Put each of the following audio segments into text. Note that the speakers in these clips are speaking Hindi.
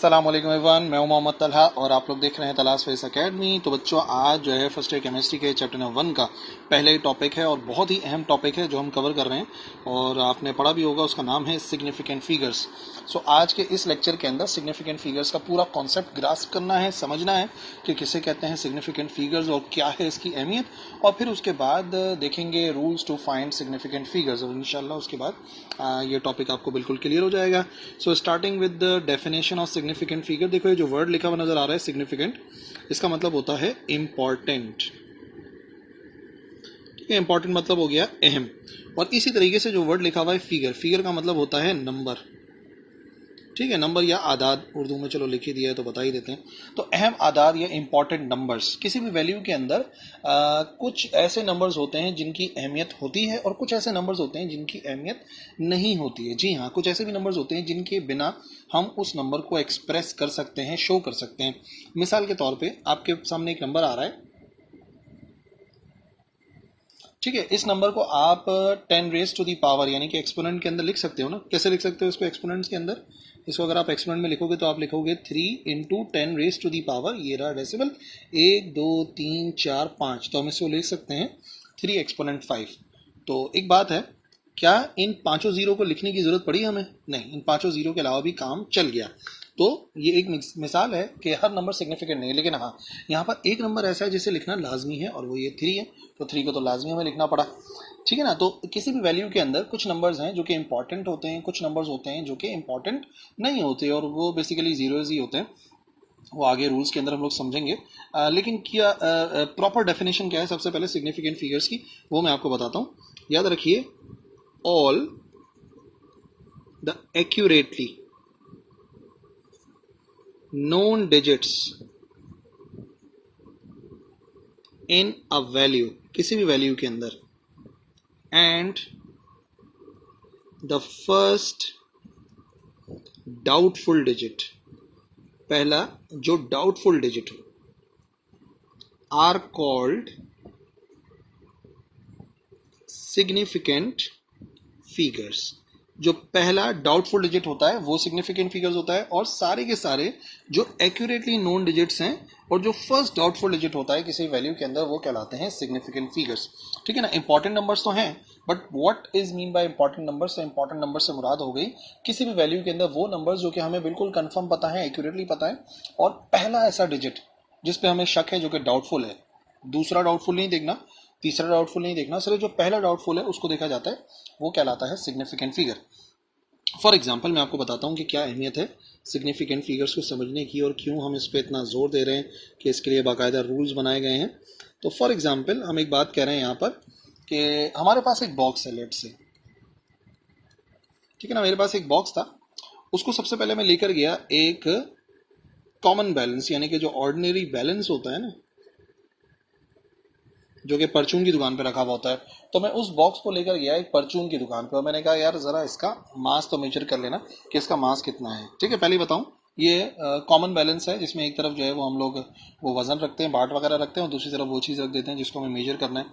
अस्सलाम वालेकुम एवरीवन, मैं हूं मोहम्मद तलहा और आप लोग देख रहे हैं तलाश फेस एकेडमी। तो बच्चों, आज जो है फर्स्ट ईयर केमिस्ट्री के चैप्टर नंबर 1 का पहले ही टॉपिक है और बहुत ही अहम टॉपिक है जो हम कवर कर रहे हैं और आपने पढ़ा भी होगा। उसका नाम है सिग्निफिकेंट फिगर्स। सो आज के इस लेक्चर के अंदर सिग्निफिकेंट फिगर्स का पूरा कॉन्सेप्ट ग्रास्प करना है, समझना है कि किसे कहते हैं सिग्निफिकेंट फिगर्स और क्या है इसकी अहमियत, और फिर उसके बाद देखेंगे rules to find significant figures और इंशाल्लाह उसके बाद ये टॉपिक आपको बिल्कुल क्लियर हो जाएगा। So starting with the definition of significant figure. देखो, ये जो वर्ड लिखा हुआ नजर आ रहा है सिग्निफिकेंट, इसका मतलब होता है इंपॉर्टेंट। ठीक है, इंपॉर्टेंट मतलब हो गया अहम। और इसी तरीके से जो वर्ड लिखा हुआ है फिगर, फिगर का मतलब होता है नंबर। ठीक है, नंबर या आदाद उर्दू में चलो लिख ही दिया है तो बता ही देते हैं। तो अहम आदाद या इंपॉर्टेंट नंबर्स, किसी भी वैल्यू के अंदर कुछ ऐसे नंबर्स होते हैं जिनकी अहमियत होती है और कुछ ऐसे नंबर्स होते हैं जिनकी अहमियत नहीं होती है। जी हाँ, कुछ ऐसे भी नंबर्स होते हैं जिनके बिना हम उस नंबर को एक्सप्रेस कर सकते हैं, शो कर सकते हैं। मिसाल के तौर पे आपके सामने एक नंबर आ रहा है, ठीक है। इस नंबर को आप 10 रेज टू दी पावर यानी कि एक्सपोनेंट के अंदर लिख सकते हो ना। कैसे लिख सकते हो इसको एक्सपोनेंट्स के अंदर? इसको अगर आप एक्सपोनेंट में लिखोगे तो आप लिखोगे 3 into 10 raise to the power, ये रहा डेसिमल, 1 2 3 4 5। तो हम इसको लिख सकते हैं 3 एक्सपोनेंट 5। तो एक बात है, क्या इन पांचों जीरो को लिखने की जरूरत पड़ी हमें? नहीं, इन पांचों जीरो के अलावा भी काम चल गया। तो ये एक मिसाल है कि हर नंबर सिग्निफिकेंट नहीं है, लेकिन हाँ, यहाँ पर एक नंबर ऐसा है जिसे लिखना लाजमी है और वो ये 3 है। तो 3 को तो लाजमी हमें लिखना पड़ा। ठीक है ना। तो किसी भी वैल्यू के अंदर कुछ नंबर्स हैं जो कि इंपॉर्टेंट होते हैं, कुछ नंबर्स होते हैं जो कि इंपॉर्टेंट नहीं होते और वो बेसिकली जीरोज ही होते हैं। वो आगे रूल्स के अंदर हम लोग समझेंगे। लेकिन क्या प्रॉपर डेफिनेशन क्या है सबसे पहले सिग्निफिकेंट फिगर्स की, वो मैं आपको बताता हूँ। याद रखिए, all the accurately known digits in a value, किसी भी वैल्यू के अंदर, and the first doubtful digit, पहला जो doubtful digit हो, are called significant figures। जो पहला डाउटफुल डिजिट होता है वो सिग्निफिकेंट फिगर्स होता है, और सारे के सारे जो एक्यूरेटली नोन डिजिट्स हैं और जो फर्स्ट डाउटफुल डिजिट होता है किसी वैल्यू के अंदर, वो कहलाते हैं सिग्निफिकेंट फिगर्स। ठीक है ना। इंपॉर्टेंट नंबर्स तो हैं, but what is mean by important numbers? Important number से मुराद हो गई किसी भी वैल्यू के अंदर वो नंबर्स जो कि हमें बिल्कुल कंफर्म पता है, एक्यूरेटली पता है, और पहला ऐसा डिजिट जिसपे हमें शक है जो कि डाउटफुल है। दूसरा डाउटफुल नहीं देखना, तीसरा डाउटफुल नहीं देखना, सिर्फ जो पहला डाउटफुल है उसको देखा जाता है, वो कहलाता है सिग्निफिकेंट फिगर। फॉर एग्जाम्पल मैं आपको बताता हूँ कि क्या अहमियत है सिग्निफिकेंट फिगर्स को समझने की और क्यों हम इस पर इतना जोर दे रहे हैं कि इसके लिए बाकायदा रूल्स बनाए गए हैं। तो फॉर एग्जाम्पल हम एक बात कह रहे हैं यहाँ पर कि हमारे पास एक बॉक्स है, लेट से, ठीक है ना। मेरे पास एक बॉक्स था, उसको सबसे पहले मैं लेकर गया एक कॉमन बैलेंस यानी कि जो ऑर्डिनरी बैलेंस होता है ना, जो कि परचून की दुकान पे रखा हुआ होता है। तो मैं उस बॉक्स को लेकर गया एक परचून की दुकान पे और मैंने कहा यार जरा इसका मास तो मेजर कर लेना कि इसका मास कितना है। ठीक है, पहले बताऊं, ये कॉमन बैलेंस है जिसमें एक तरफ जो है वो हम लोग वो वजन रखते हैं, बाट वगैरह रखते हैं, और दूसरी तरफ वो चीज़ रख देते हैं जिसको हमें मेजर करना है।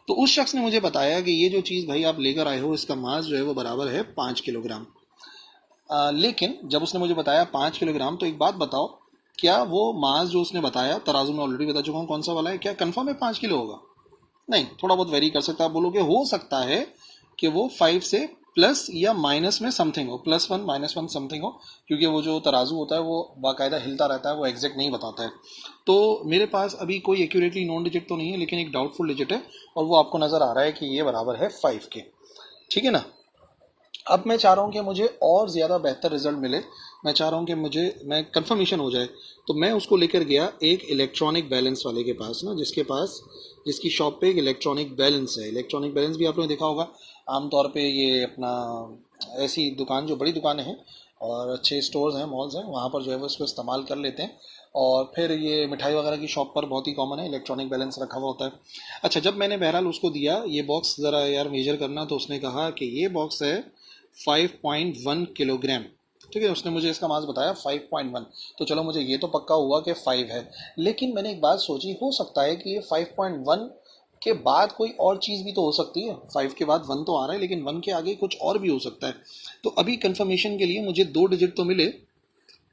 तो उस शख्स ने मुझे बताया कि ये जो चीज़ भाई आप लेकर आए हो, इसका मास जो है वो बराबर है 5 किलोग्राम। लेकिन जब उसने मुझे बताया 5 किलोग्राम, तो एक बात बताओ, क्या वो मास जो उसने बताया, तराजू में ऑलरेडी बता चुका हूँ कौन सा वाला है, क्या कंफर्म है 5 किलो होगा? नहीं, थोड़ा बहुत वेरी कर सकता है। आप बोलोगे हो सकता है कि वो 5 से प्लस या माइनस में समथिंग हो, +1 -1 समथिंग हो, क्योंकि वो जो तराजू होता है वो बाकायदा हिलता रहता है, वो एग्जैक्ट नहीं बताता है। तो मेरे पास अभी कोई एक्यूरेटली नॉन डिजिट तो नहीं है, लेकिन एक डाउटफुल डिजिट है और वो आपको नजर आ रहा है कि ये बराबर है 5 के। ठीक है ना। अब मैं चाह रहा हूँ कि मुझे और ज़्यादा बेहतर रिजल्ट मिले, मैं चाह रहा हूँ कि मैं कंफर्मेशन हो जाए। तो मैं उसको लेकर गया एक इलेक्ट्रॉनिक बैलेंस वाले के पास ना, जिसकी शॉप पे एक इलेक्ट्रॉनिक बैलेंस है। इलेक्ट्रॉनिक बैलेंस भी आप लोगों ने देखा होगा आमतौर पे, ये अपना ऐसी दुकान जो बड़ी दुकानें हैं और अच्छे स्टोर्स हैं, मॉल्स हैं, वहाँ पर जो है वो इसको इस्तेमाल कर लेते हैं। और फिर ये मिठाई वगैरह की शॉप पर बहुत ही कॉमन है, इलेक्ट्रॉनिक बैलेंस रखा हुआ होता है। अच्छा, जब मैंने बहरहाल उसको दिया ये बॉक्स ज़रा यार मेजर करना, तो उसने कहा कि ये बॉक्स है 5.1 किलोग्राम। ठीक है, उसने मुझे इसका मास बताया 5.1। तो चलो मुझे ये तो पक्का हुआ कि 5 है, लेकिन मैंने एक बात सोची, हो सकता है कि ये 5.1 के बाद कोई और चीज़ भी तो हो सकती है। 5 के बाद 1 तो आ रहा है, लेकिन 1 के आगे कुछ और भी हो सकता है। तो अभी कंफर्मेशन के लिए मुझे 2 डिजिट तो मिले,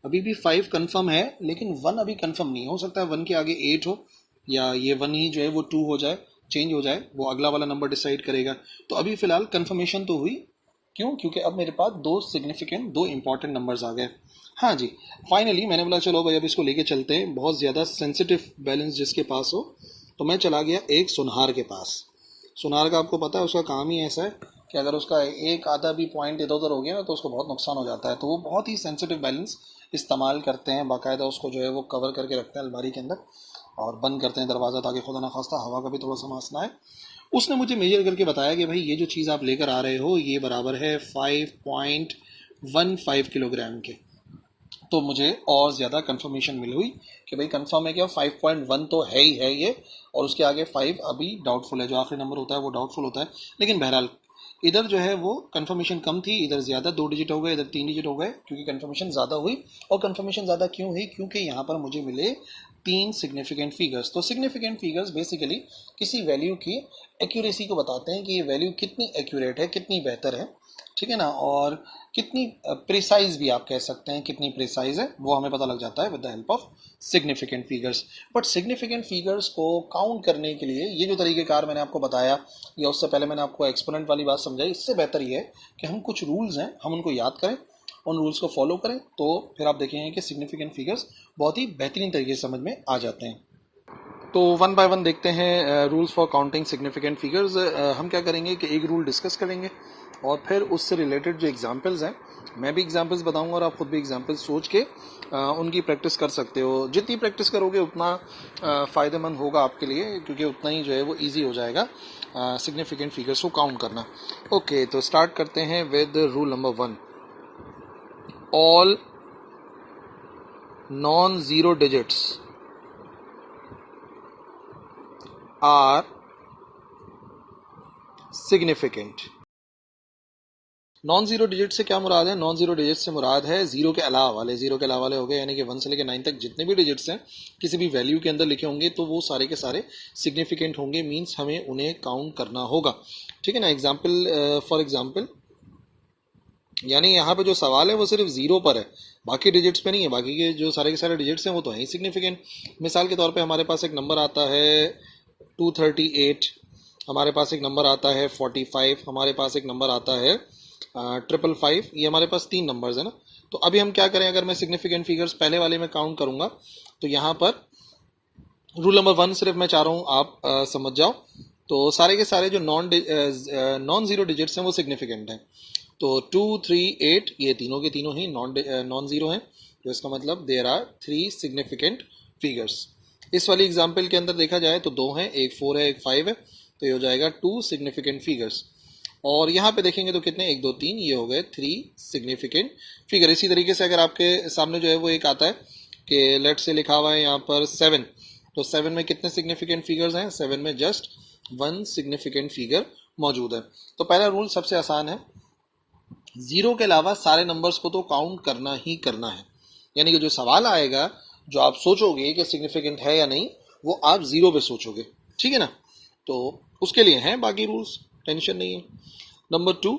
अभी भी 5 कंफर्म है, लेकिन 1 अभी कंफर्म नहीं हो सकता है 1 के आगे 8 हो, या ये 1 ही जो है वो 2 हो जाए, चेंज हो जाए, वो अगला वाला नंबर डिसाइड करेगा। तो अभी फिलहाल कंफर्मेशन तो हुई। क्यों? क्योंकि अब मेरे पास दो इंपॉर्टेंट नंबर्स आ गए। हाँ जी, फाइनली मैंने बोला चलो भाई अब इसको लेके चलते हैं, बहुत ज़्यादा सेंसिटिव बैलेंस जिसके पास हो। तो मैं चला गया एक सुनहार के पास। सुनार का आपको पता है उसका काम ही ऐसा है कि अगर उसका एक आधा भी पॉइंट इधर उधर हो गया ना तो उसको बहुत नुकसान हो जाता है। तो वो बहुत ही सेंसिटिव बैलेंस इस्तेमाल करते हैं, बाकायदा उसको जो है वो कवर करके रखते हैं अलमारी के अंदर और बंद करते हैं दरवाज़ा, ताकि खुदा ना खास्ता हवा का भी थोड़ा सा मास ना आए। उसने मुझे मेजर करके बताया कि भाई ये जो चीज़ आप लेकर आ रहे हो ये बराबर है 5.15 किलोग्राम के। तो मुझे और ज़्यादा कंफर्मेशन मिली हुई कि भाई कंफर्म है क्या 5.1 तो है ही है ये, और उसके आगे 5 अभी डाउटफुल है, जो आखिरी नंबर होता है वो डाउटफुल होता है। लेकिन बहरहाल इधर जो है वो कंफर्मेशन कम थी, इधर ज़्यादा 2 डिजिट हो गए, इधर 3 डिजिट हो गए, क्योंकि कंफर्मेशन ज़्यादा हुई। और कंफर्मेशन ज़्यादा क्यों हुई? क्योंकि यहाँ पर मुझे मिले 3 सिग्निफिकेंट फिगर्स। तो सिग्निफिकेंट फिगर्स बेसिकली किसी वैल्यू की एक्यूरेसी को बताते हैं कि ये वैल्यू कितनी एक्यूरेट है, कितनी बेहतर है, ठीक है ना, और कितनी प्रिसाइज भी आप कह सकते हैं, कितनी प्रिसाइज है वो हमें पता लग जाता है with the help of significant figures. But significant figures को काउंट करने के लिए ये जो तरीक़ेकार मैंने आपको बताया, या उससे पहले मैंने आपको एक्सपोनेंट वाली बात समझाई, इससे बेहतर ये है कि हम कुछ रूल्स हैं हम उनको याद करें, उन रूल्स को फॉलो करें, तो फिर आप देखेंगे कि सिग्निफिकेंट फिगर्स बहुत ही बेहतरीन तरीके से समझ में आ जाते हैं। तो वन बाय वन देखते हैं rules for counting significant figures. हम क्या करेंगे कि एक रूल डिस्कस करेंगे और फिर उससे रिलेटेड जो एग्जांपल्स हैं, मैं भी एग्जांपल्स बताऊंगा और आप खुद भी एग्जांपल्स सोच के उनकी प्रैक्टिस कर सकते हो। जितनी प्रैक्टिस करोगे उतना फ़ायदेमंद होगा आपके लिए, क्योंकि उतना ही जो है वो ईजी हो जाएगा सिग्निफिकेंट फिगर्स को काउंट करना। ओके, तो स्टार्ट करते हैं with rule number 1। All non zero digits are significant. Non zero digit से क्या मुराद है? नॉन जीरो डिजिट से मुराद है जीरो के अलावा वाले। जीरो के अलावा वाले हो गए, यानी कि 1 से लेकर 9 तक जितने भी डिजिट्स हैं किसी भी वैल्यू के अंदर लिखे होंगे तो वो सारे के सारे सिग्निफिकेंट होंगे, मीन्स हमें उन्हें काउंट करना होगा, ठीक है ना। एग्जाम्पल फॉर एग्जाम्पल, यानी यहाँ पे जो सवाल है वो सिर्फ जीरो पर है, बाकी डिजिट्स पे नहीं है। बाकी के जो सारे के सारे डिजिट्स हैं वो तो हैं ही सिग्निफिकेंट। मिसाल के तौर पे हमारे पास एक नंबर आता है 238, हमारे पास एक नंबर आता है 45, हमारे पास एक नंबर आता है 555। ये हमारे पास 3 नंबर्स है ना। तो अभी हम क्या करें, अगर मैं सिग्निफिकेंट फिगर्स पहले वाले में काउंट करूंगा तो यहाँ पर रूल नंबर 1 सिर्फ मैं चाह रहा हूँ आप समझ जाओ। तो सारे के सारे जो नॉन जीरो डिजिट्स हैं वो सिग्निफिकेंट हैं। तो 2, 3, 8 ये तीनों के तीनों ही नॉन जीरो हैं, तो इसका मतलब देयर आर 3 सिग्निफिकेंट फिगर्स। इस वाली एग्जाम्पल के अंदर देखा जाए तो 2 हैं, एक 4 है, एक 5 है, तो ये हो जाएगा 2 सिग्निफिकेंट फिगर्स। और यहाँ पे देखेंगे तो कितने, 1, 2, 3, ये हो गए 3 सिग्निफिकेंट फिगर। इसी तरीके से अगर आपके सामने जो है वो एक आता है कि लेट से लिखा हुआ है यहाँ पर 7, तो 7 में कितने सिग्निफिकेंट फिगर्स हैं? 7 में जस्ट 1 सिग्निफिकेंट फिगर मौजूद है। तो पहला रूल सबसे आसान है, जीरो के अलावा सारे नंबर्स को तो काउंट करना ही करना है। यानी कि जो सवाल आएगा, जो आप सोचोगे कि सिग्निफिकेंट है या नहीं, वो आप जीरो पे सोचोगे, ठीक है ना। तो उसके लिए हैं बाकी रूल्स, टेंशन नहीं है। Number 2,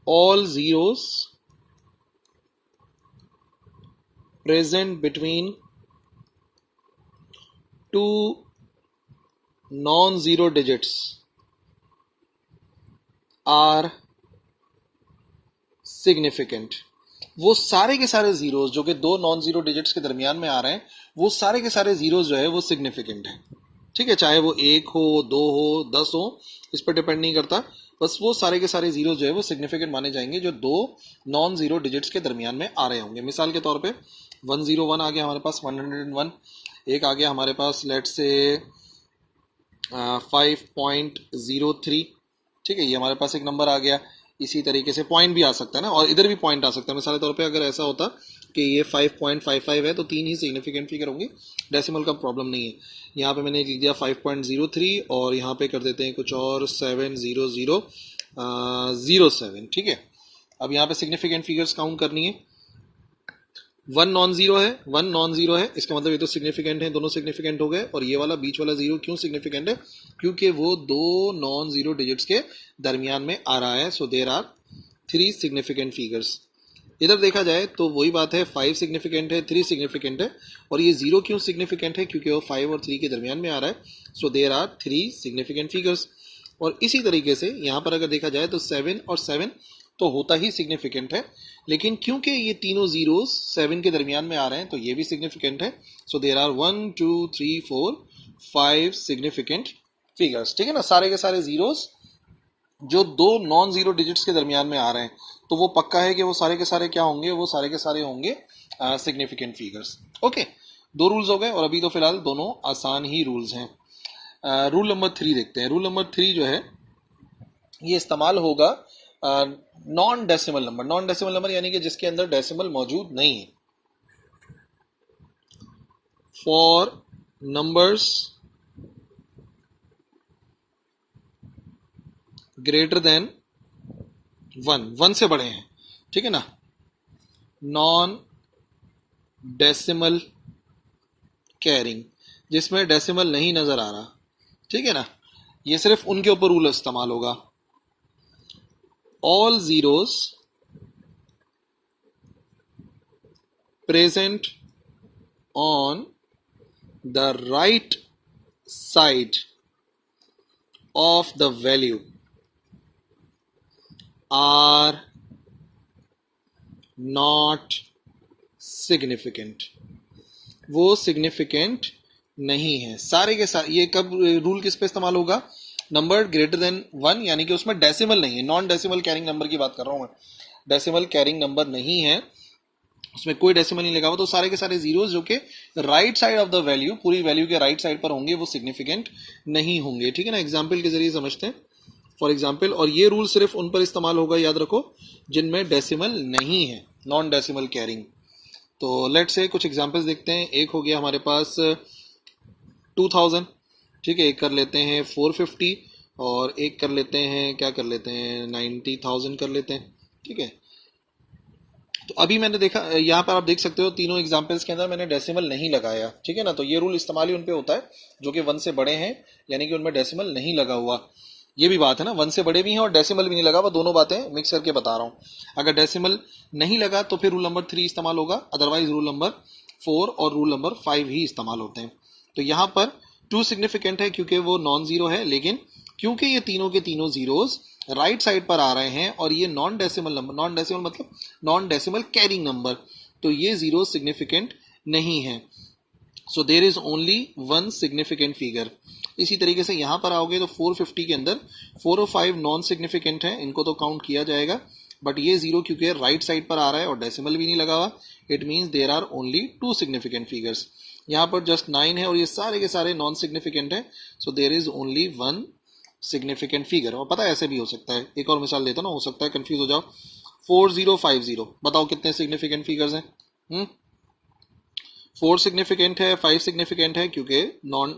all zeros present between 2 non zero digits are significant. वो सारे के सारे जीरोस जो कि 2 नॉन जीरो डिजिट्स के दरमियान में आ रहे हैं, वो सारे के सारे जीरोस जो है वो सिग्निफिकेंट है, ठीक है। चाहे वो 1 हो, 2 हो, 10 हो, इस पर डिपेंड नहीं करता। बस वो सारे के सारे जीरोस जो है वो सिग्निफिकेंट माने जाएंगे जो 2 नॉन जीरो डिजिट्स के दरमियान में आ रहे होंगे। मिसाल के तौर पे 101 आ गया हमारे पास, 101। एक आ गया हमारे पास लेट से 5.03, ठीक है, ये हमारे पास एक नंबर आ गया। इसी तरीके से पॉइंट भी आ सकता है ना, और इधर भी पॉइंट आ सकता है। मिसाल के तौर पे अगर ऐसा होता कि ये 5.55 है तो 3 ही सिग्निफिकेंट फिगर होंगी, डेसिमल का प्रॉब्लम नहीं है। यहाँ पे मैंने लिख दिया 5.03 और यहाँ पे कर देते हैं कुछ और 70007, ठीक है। अब यहाँ पे सिग्निफिकेंट फिगर्स काउंट करनी है। 1 नॉन जीरो है, 1 नॉन जीरो है, इसका मतलब ये तो सिग्निफिकेंट है, दोनों सिग्निफिकेंट हो गए। और ये वाला बीच वाला जीरो क्यों सिग्निफिकेंट है? क्योंकि वो 2 नॉन जीरो डिजिट्स के दरमियान में आ रहा है। So there are 3 significant figures. इधर देखा जाए तो वही बात है, 5 सिग्निफिकेंट है, 3 सिग्निफिकेंट है, और ये 0 क्यों सिग्निफिकेंट है? क्योंकि वो 5 और 3 के दरमियान में आ रहा है। So there are 3 significant figures. और इसी तरीके से यहाँ पर अगर देखा जाए तो 7 और 7 तो होता ही सिग्निफिकेंट है, लेकिन क्योंकि ये तीनों जीरोस 7 के दरमियान में आ रहे हैं तो ये भी सिग्निफिकेंट है। So there are 1 2 3 4 5 significant figures. ठीक है ना, सारे के सारे जीरोस जो दो नॉन जीरो डिजिट्स के दरमियान में आ रहे हैं, तो वो पक्का है कि वो सारे के सारे क्या होंगे? वो सारे के सारे होंगे सिग्निफिकेंट फिगर्स। ओके, 2 रूल्स हो गए, और अभी तो फिलहाल दोनों आसान ही रूल्स हैं। रूल नंबर 3 देखते हैं। रूल नंबर 3 जो है ये इस्तेमाल होगा non decimal number. Non decimal number यानी कि जिसके अंदर डेसिमल मौजूद नहीं है। फॉर नंबर्स ग्रेटर देन 1 से बड़े हैं, ठीक है ना, नॉन डेसिमल कैरिंग, जिसमें डेसिमल नहीं नजर आ रहा, ठीक है ना, ये सिर्फ उनके ऊपर रूल इस्तेमाल होगा। All zeros present on the right side of the value are not significant. वो सिग्निफिकेंट नहीं है सारे के सारे। ये कब रूल किस पे इस्तेमाल होगा? नंबर ग्रेटर देन 1, यानी कि उसमें डेसिमल नहीं है। नॉन डेसिमल कैरिंग नंबर की बात कर रहा हूं मैं। डेसिमल कैरिंग नंबर नहीं है, उसमें कोई डेसिमल नहीं लगा हुआ, तो सारे के सारे जीरोस जो कि right side of the value, पूरी वैल्यू के राइट साइड पर होंगे, वो सिग्निफिकेंट नहीं होंगे। ठीक है ना, एग्जाम्पल के जरिए समझते हैं। फॉर एग्जाम्पल, और ये रूल सिर्फ उन पर इस्तेमाल होगा, याद रखो, जिनमें डेसिमल नहीं है, नॉन डेसिमल कैरिंग। तो लेट से कुछ एग्जाम्पल्स देखते हैं। एक हो गया हमारे पास 2000, ठीक है, एक कर लेते हैं 450, और एक कर लेते हैं, क्या कर लेते हैं, 90,000 कर लेते हैं। ठीक है, तो अभी मैंने देखा, यहाँ पर आप देख सकते हो तीनों एग्जाम्पल्स के अंदर मैंने डेसिमल नहीं लगाया। ठीक है ना, तो ये रूल इस्तेमाल ही उन पे होता है जो कि 1 से बड़े हैं, यानी कि उनमें डेसिमल नहीं लगा हुआ। ये भी बात है ना, 1 से बड़े भी हैं और डेसिमल भी नहीं लगा हुआ, दोनों बातें मिक्स करके बता रहा हूँ। अगर डेसिमल नहीं लगा तो फिर रूल नंबर 3 इस्तेमाल होगा, अदरवाइज रूल नंबर 4 और रूल नंबर 5 ही इस्तेमाल होते हैं। तो यहाँ पर 2 सिग्निफिकेंट है क्योंकि वो नॉन जीरो है, लेकिन क्योंकि ये तीनों के तीनों जीरोस राइट साइड पर आ रहे हैं और ये non decimal number, non decimal मतलब नॉन डेसिमल कैरिंग नंबर, तो ये जीरो सिग्निफिकेंट नहीं है। So there is only 1 significant figure. इसी तरीके से यहां पर आओगे तो 450 के अंदर 4 और 5 नॉन सिग्निफिकेंट है, इनको तो काउंट किया जाएगा, बट ये जीरो क्योंकि राइट साइड पर आ रहा है और डेसिमल भी नहीं लगा हुआ, it means there are only 2 significant figures. यहाँ पर जस्ट 9 है और ये सारे के सारे नॉन सिग्निफिकेंट है, so there is only 1 significant figure. और पता है ऐसे भी हो सकता है, एक और मिसाल देता ना, हो सकता है कंफ्यूज हो जाओ। 4050, बताओ कितने सिग्निफिकेंट फिगर्स हैं? 4 सिग्निफिकेंट है, 5 सिग्निफिकेंट है क्योंकि नॉन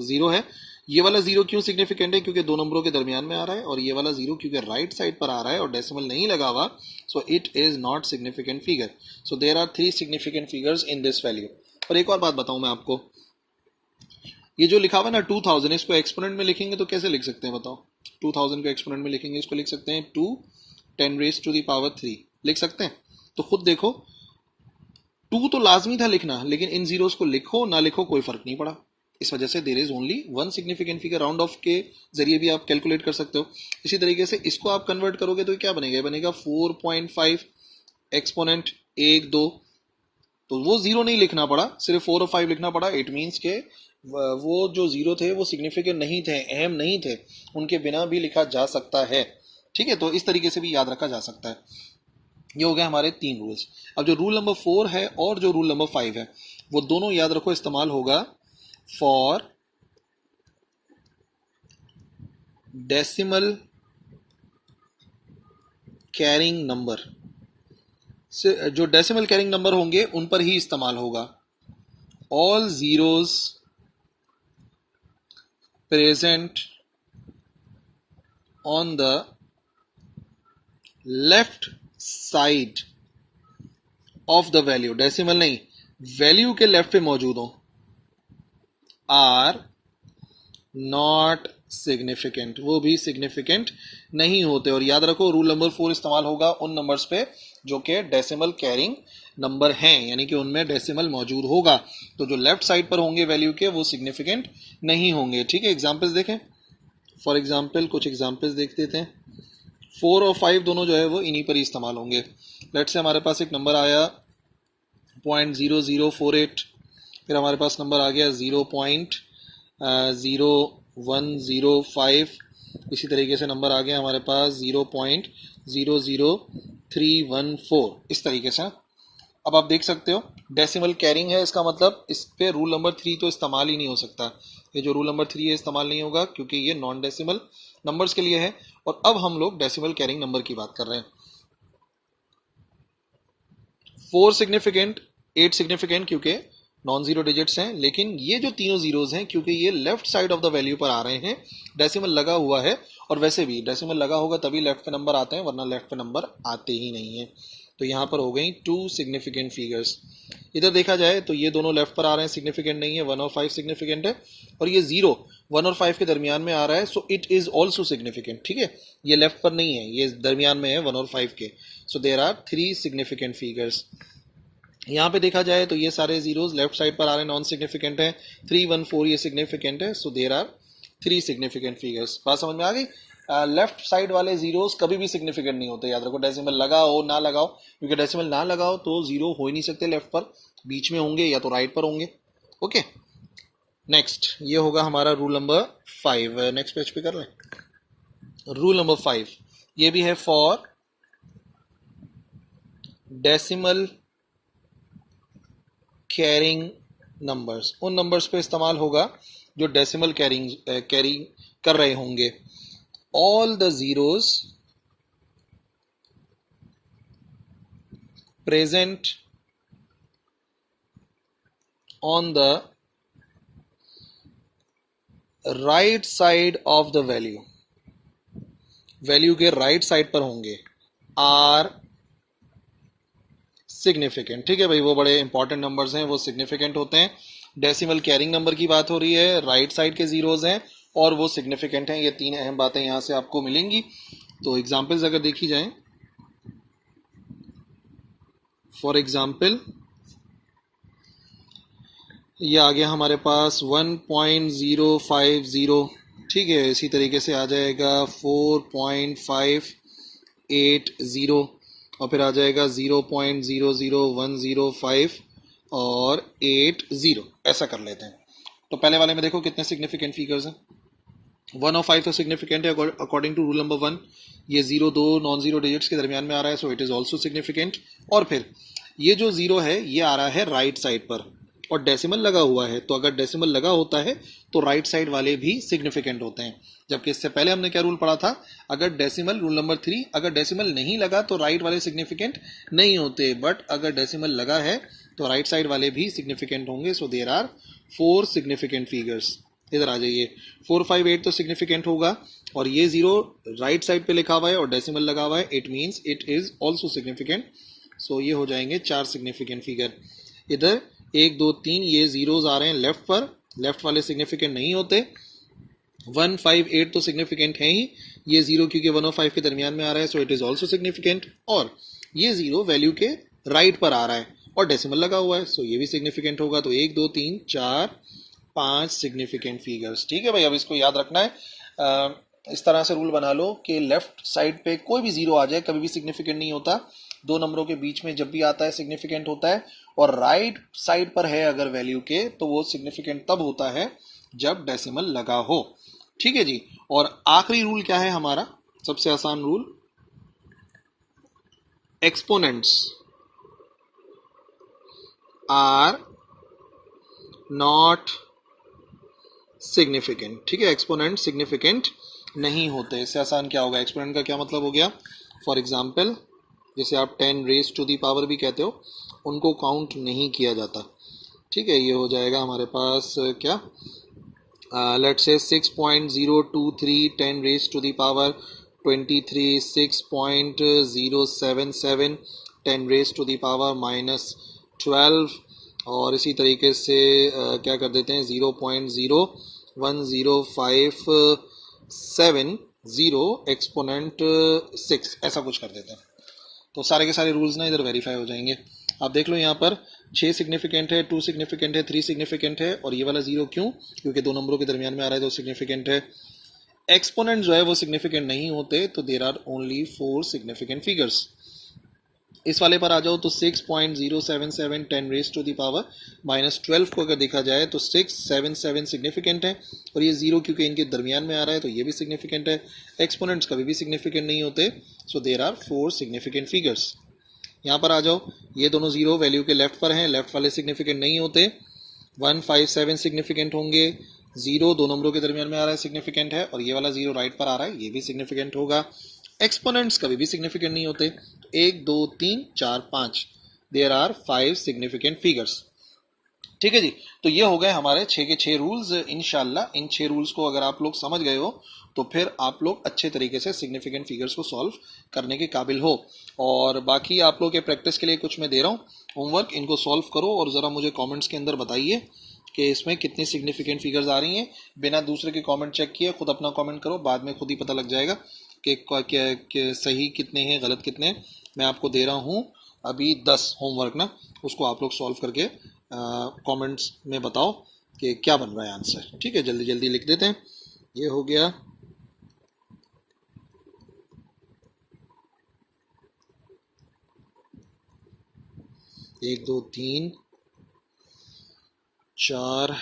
जीरो है। ये वाला जीरो क्यों सिग्निफिकेंट है? क्योंकि दो नंबरों के दरमियान में आ रहा है, और ये वाला जीरो क्योंकि राइट साइड पर आ रहा है और डेसिमल नहीं लगा हुआ, so it is not significant figure. So there are 3 significant figures in this value. और एक और बात बताऊं मैं आपको, ये जो लिखा हुआ है ना 2000, इसको एक्सपोनेंट में लिखेंगे तो कैसे लिख सकते हैं बताओ? 2000 को एक्सपोनेंट में लिखेंगे, इसको लिख सकते हैं 2 10 raised to the power 3, लिख सकते हैं। तो खुद देखो, 2 तो लाजमी था लिखना, लेकिन इन जीरोस को लिखो ना लिखो कोई फर्क नहीं पड़ा। इस वजह से देर is only 1 significant figure. Round of के जरिए भी आप कैलकुलेट कर सकते हो। इसी तरीके से इसको आप कन्वर्ट करोगे तो क्या बनेगा? बनेगा 4.5 एक्सपोनेंट 1 2, तो वो जीरो नहीं लिखना पड़ा, सिर्फ 4 और 5 लिखना पड़ा। इट मीन्स के वो जो जीरो थे वो सिग्निफिकेंट नहीं थे, अहम नहीं थे, उनके बिना भी लिखा जा सकता है। ठीक है, तो इस तरीके से भी याद रखा जा सकता है। ये हो गए हमारे 3 रूल्स। अब जो रूल नंबर 4 है और जो रूल नंबर 5 है, वो दोनों याद रखो इस्तेमाल होगा फॉर डेसिमल कैरिंग नंबर। जो डेसिमल कैरिंग नंबर होंगे उन पर ही इस्तेमाल होगा। All zeros present on the left side of the value, decimal नहीं, वैल्यू के लेफ्ट पे मौजूद हो, आर नॉट सिग्निफिकेंट, वो भी सिग्निफिकेंट नहीं होते। और याद रखो रूल नंबर 4 इस्तेमाल होगा उन नंबर्स पे जो कि डेसिमल कैरिंग नंबर हैं, यानी कि उनमें डेसिमल मौजूद होगा। तो जो लेफ्ट साइड पर होंगे वैल्यू के वो सिग्निफिकेंट नहीं होंगे। ठीक है, एग्जाम्पल्स देखें। फॉर एग्जाम्पल कुछ एग्जाम्पल्स देख देते हैं। 4 और 5 दोनों जो है वो इन्हीं पर ही इस्तेमाल होंगे। लेट से हमारे पास एक नंबर आया 0.0048, फिर हमारे पास नंबर आ गया 0.0105, इसी तरीके से नंबर आ गया हमारे पास 0.00314, इस तरीके से। अब आप देख सकते हो डेसिमल कैरिंग है, इसका मतलब इस पे रूल नंबर 3 तो इस्तेमाल ही नहीं हो सकता। ये जो रूल नंबर 3 है इस्तेमाल नहीं होगा क्योंकि ये नॉन डेसिमल नंबर्स के लिए है। और अब हम लोग डेसिमल कैरिंग नंबर की बात कर रहे हैं। 4 सिग्निफिकेंट, 8 सिग्निफिकेंट क्योंकि नॉन जीरो डिजिट्स हैं, लेकिन ये जो तीनों जीरोज हैं क्योंकि ये left side of the value पर आ रहे हैं, डेसिमल लगा हुआ है। और वैसे भी डेसिमल लगा होगा तभी लेफ्ट पे नंबर आते हैं, वरना लेफ्ट पे नंबर आते ही नहीं है। तो यहाँ पर हो गई 2 सिग्निफिकेंट फिगर्स। इधर देखा जाए तो ये दोनों लेफ्ट पर आ रहे हैं, सिग्निफिकेंट नहीं है। 1 और 5 सिग्निफिकेंट है, और ये 0 1 और 5 के दरमियान में आ रहा है, सो इट इज ऑल्सो सिग्निफिकेंट। ठीक है, ये लेफ्ट पर नहीं है, ये दरमियान में है 1 और 5 के। So there are 3 significant figures. यहाँ पे देखा जाए तो ये सारे जीरोस लेफ्ट साइड पर आ रहे हैं, नॉन सिग्निफिकेंट है। 3 1 4 ये सिग्निफिकेंट है, so there are 3 significant figures. बात समझ में आ गई। लेफ्ट साइड वाले जीरोस कभी भी सिग्निफिकेंट नहीं होते, याद रखो। डेसिमल लगाओ ना लगाओ, क्योंकि डेसिमल ना लगाओ तो जीरो हो ही नहीं सकते लेफ्ट पर, बीच में होंगे या तो राइट पर होंगे। ओके, नेक्स्ट ये होगा हमारा रूल नंबर 5। नेक्स्ट पेज पे कर लें। रूल नंबर 5 ये भी है फॉर डेसिमल कैरिंग नंबर्स। उन नंबर्स पे इस्तेमाल होगा जो डेसिमल कैरी कर रहे होंगे। All the zeros present on the right side of the value, value के राइट साइड पर होंगे, आर सिग्निफिकेंट। ठीक है भाई, वो बड़े इंपॉर्टेंट नंबर्स हैं, वो सिग्निफिकेंट होते हैं। डेसिमल कैरिंग नंबर की बात हो रही है, राइट साइड के जीरोज हैं और वो सिग्निफिकेंट हैं। ये 3 अहम बातें यहां से आपको मिलेंगी। तो एग्जाम्पल्स अगर देखी जाएं, फॉर एग्जाम्पल ये आ गया हमारे पास 1.050। ठीक है, इसी तरीके से आ जाएगा 4.580, और फिर आ जाएगा 0.00105 और 80। ऐसा कर लेते हैं। तो पहले वाले में देखो कितने सिग्निफिकेंट फिगर्स हैं। 1 और 5 तो सिग्निफिकेंट है अकॉर्डिंग टू रूल नंबर 1। ये 0 2 नॉन जीरो डिजिट्स के दरमियान में आ रहा है, सो इट इज ऑल्सो सिग्निफिकेंट। और फिर ये जो 0 है ये आ रहा है राइट साइड पर, और डेसिमल लगा हुआ है। तो अगर डेसिमल लगा होता है तो राइट साइड वाले भी सिग्निफिकेंट होते हैं। जबकि इससे पहले हमने क्या रूल पढ़ा था, अगर डेसिमल, रूल नंबर 3, अगर डेसिमल नहीं लगा तो राइट वाले सिग्निफिकेंट नहीं होते, बट अगर डेसिमल लगा है तो राइट साइड वाले भी सिग्निफिकेंट होंगे। So there are 4 significant figures. इधर आ जाइए, 458 तो सिग्निफिकेंट होगा, और ये 0 राइट साइड पे लिखा हुआ है और डेसिमल लगा हुआ है, it means it is also significant. So ये हो जाएंगे 4 सिग्निफिकेंट फिगर। इधर 1 2 3 ये जीरोज आ रहे हैं लेफ्ट पर, लेफ्ट वाले सिग्निफिकेंट नहीं होते। 158 तो सिग्निफिकेंट है ही, ये 0 क्योंकि 1 और 5 के दरमियान में आ रहा है, सो इट इज ऑल्सो सिग्निफिकेंट। और ये 0 वैल्यू के राइट पर आ रहा है और डेसिमल लगा हुआ है, सो ये भी सिग्निफिकेंट होगा। तो 1 2 3 4 5 सिग्निफिकेंट फिगर्स। ठीक है भाई, अब इसको याद रखना है। इस तरह से रूल बना लो कि लेफ्ट साइड पे कोई भी 0 आ जाए कभी भी सिग्निफिकेंट नहीं होता। 2 नंबरों के बीच में जब भी आता है सिग्निफिकेंट होता है, और राइट साइड पर है अगर वैल्यू के तो वो सिग्निफिकेंट तब होता है जब डेसिमल लगा हो। ठीक है जी। और आखिरी रूल क्या है हमारा, सबसे आसान rule, exponents are not significant. ठीक है, एक्सपोनेंट सिग्निफिकेंट नहीं होते। इससे आसान क्या होगा, एक्सपोनेंट का क्या मतलब हो गया। फॉर एग्जाम्पल जिसे आप 10 रेज टू दी पावर भी कहते हो, उनको काउंट नहीं किया जाता। ठीक है, ये हो जाएगा हमारे पास क्या, let's say 6.023 10 raise to the power 23, 6.077 10 raise to the power -12, और इसी तरीके से क्या कर देते हैं 0.01057 एक्सपोनेंट 6, ऐसा कुछ कर देते हैं। तो सारे के सारे रूल्स ना इधर वेरीफाई हो जाएंगे। आप देख लो यहाँ पर 6 सिग्निफिकेंट है, 2 सिग्निफिकेंट है, 3 सिग्निफिकेंट है, और ये वाला 0 क्यों? क्योंकि दो नंबरों के दरमियान में आ रहा है तो सिग्निफिकेंट है। एक्सपोनेंट जो है वो सिग्निफिकेंट नहीं होते, तो there are only 4 significant figures. इस वाले पर आ जाओ तो 6.077 10 रेज टू द पावर -12 को अगर देखा जाए तो 677 सिग्निफिकेंट है, और ये 0 क्योंकि इनके दरमियान में आ रहा है तो ये भी सिग्निफिकेंट है। एक्सपोनेंट्स कभी भी सिग्निफिकेंट नहीं होते, सो देर आर 4 सिग्निफिकेंट फिगर्स। यहाँ पर आ जाओ, ये दोनों 0 वैल्यू के लेफ्ट पर हैं, लेफ्ट वाले सिग्निफिकेंट नहीं होते। 157 सिग्निफिकेंट होंगे, 0 दो नंबरों के दरमियान में आ रहा है सिग्निफिकेंट है, और ये वाला 0 राइट पर आ रहा है ये भी सिग्निफिकेंट होगा। एक्सपोनेंट्स कभी भी सिग्निफिकेंट नहीं होते। 1 2 3 4 5, देयर आर 5 सिग्निफिकेंट फिगर्स। ठीक है जी, तो ये हो गए हमारे 6 के 6 रूल्स। इंशाल्लाह इन 6 रूल्स को अगर आप लोग समझ गए हो तो फिर आप लोग अच्छे तरीके से सिग्निफिकेंट फिगर्स को सॉल्व करने के काबिल हो। और बाकी आप लोग के प्रैक्टिस के लिए कुछ मैं दे रहा हूँ होमवर्क, इनको सॉल्व करो और ज़रा मुझे कमेंट्स के अंदर बताइए कि इसमें कितनी सिग्निफिकेंट फिगर्स आ रही हैं। बिना दूसरे के कमेंट चेक किए खुद अपना कमेंट करो, बाद में खुद ही पता लग जाएगा कि सही कितने हैं गलत कितने हैं। मैं आपको दे रहा हूँ अभी 10 होमवर्क ना, उसको आप लोग सॉल्व करके कमेंट्स में बताओ कि क्या बन रहा है आंसर। ठीक है, जल्दी जल्दी लिख देते हैं। ये हो गया, एक दो तीन चार,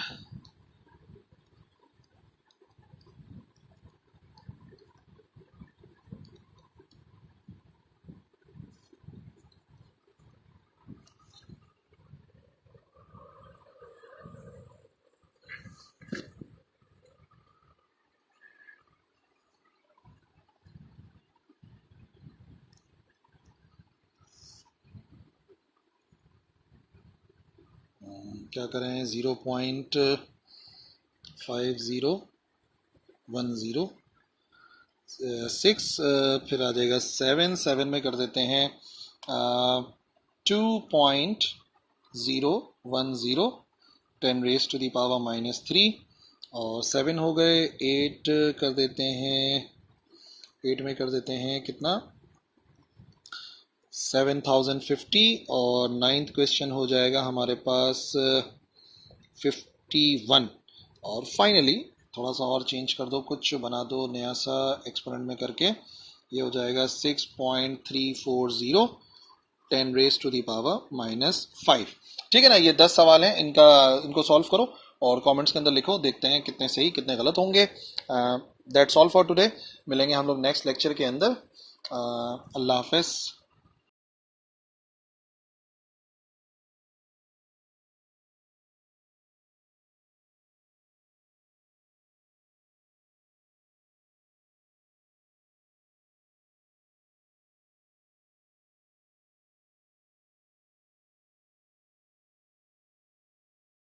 क्या करें, 0.5010 6, फिर आ जाएगा 7 में कर देते हैं 2.010 10 रेज टू द पावर -3, और 7 हो गए। 8 कर देते हैं, 8 में कर देते हैं कितना, 7050, और 9th क्वेश्चन हो जाएगा हमारे पास 51। और फाइनली थोड़ा सा और चेंज कर दो, कुछ बना दो नया सा एक्सपोनेंट में करके, ये हो जाएगा 6.340 10 रेज टू द पावर -5। ठीक है ना, ये 10 सवाल हैं, इनको सॉल्व करो और कमेंट्स के अंदर लिखो, देखते हैं कितने सही कितने गलत होंगे। That's all for today. मिलेंगे हम लोग नेक्स्ट लेक्चर के अंदर। अल्लाह हाफ़िज़।